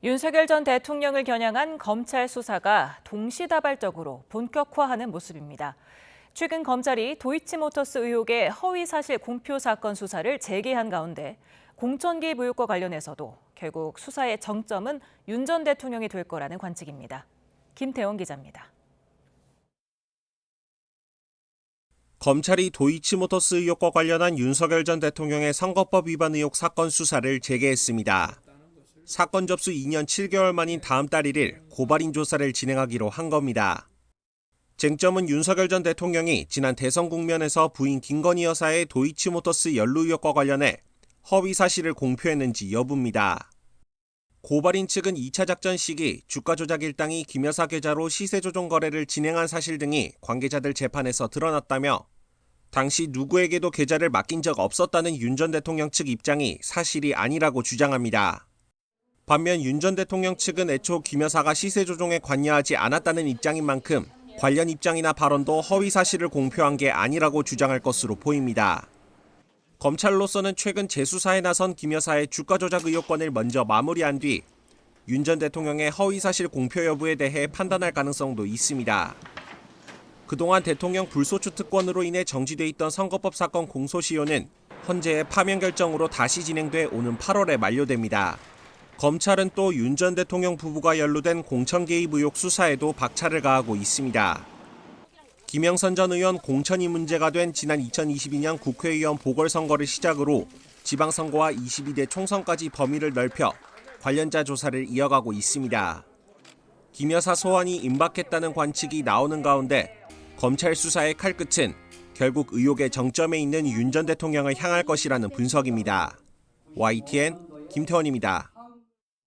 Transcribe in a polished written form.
윤석열 전 대통령을 겨냥한 검찰 수사가 동시다발적으로 본격화하는 모습입니다. 최근 검찰이 도이치모터스 의혹의 허위사실 공표 사건 수사를 재개한 가운데 공천 개입 의혹과 관련해서도 결국 수사의 정점은 윤 전 대통령이 될 거라는 관측입니다. 김태원 기자입니다. 검찰이 도이치모터스 의혹과 관련한 윤석열 전 대통령의 선거법 위반 의혹 사건 수사를 재개했습니다. 사건 접수 2년 7개월 만인 다음 달 1일 고발인 조사를 진행하기로 한 겁니다. 쟁점은 윤석열 전 대통령이 지난 대선 국면에서 부인 김건희 여사의 도이치모터스 연루 의혹과 관련해 허위 사실을 공표했는지 여부입니다. 고발인 측은 2차 작전 시기 주가 조작 일당이 김 여사 계좌로 시세 조종 거래를 진행한 사실 등이 관계자들 재판에서 드러났다며 당시 누구에게도 계좌를 맡긴 적 없었다는 윤 전 대통령 측 입장이 사실이 아니라고 주장합니다. 반면 윤 전 대통령 측은 애초 김 여사가 시세 조종에 관여하지 않았다는 입장인 만큼 관련 입장이나 발언도 허위 사실을 공표한 게 아니라고 주장할 것으로 보입니다. 검찰로서는 최근 재수사에 나선 김 여사의 주가 조작 의혹권을 먼저 마무리한 뒤 윤 전 대통령의 허위 사실 공표 여부에 대해 판단할 가능성도 있습니다. 그동안 대통령 불소추 특권으로 인해 정지돼 있던 선거법 사건 공소시효는 헌재의 파면 결정으로 다시 진행돼 오는 8월에 만료됩니다. 검찰은 또 윤 전 대통령 부부가 연루된 공천 개입 의혹 수사에도 박차를 가하고 있습니다. 김영선 전 의원 공천이 문제가 된 지난 2022년 국회의원 보궐선거를 시작으로 지방선거와 22대 총선까지 범위를 넓혀 관련자 조사를 이어가고 있습니다. 김 여사 소환이 임박했다는 관측이 나오는 가운데 검찰 수사의 칼끝은 결국 의혹의 정점에 있는 윤 전 대통령을 향할 것이라는 분석입니다. YTN 김태원입니다.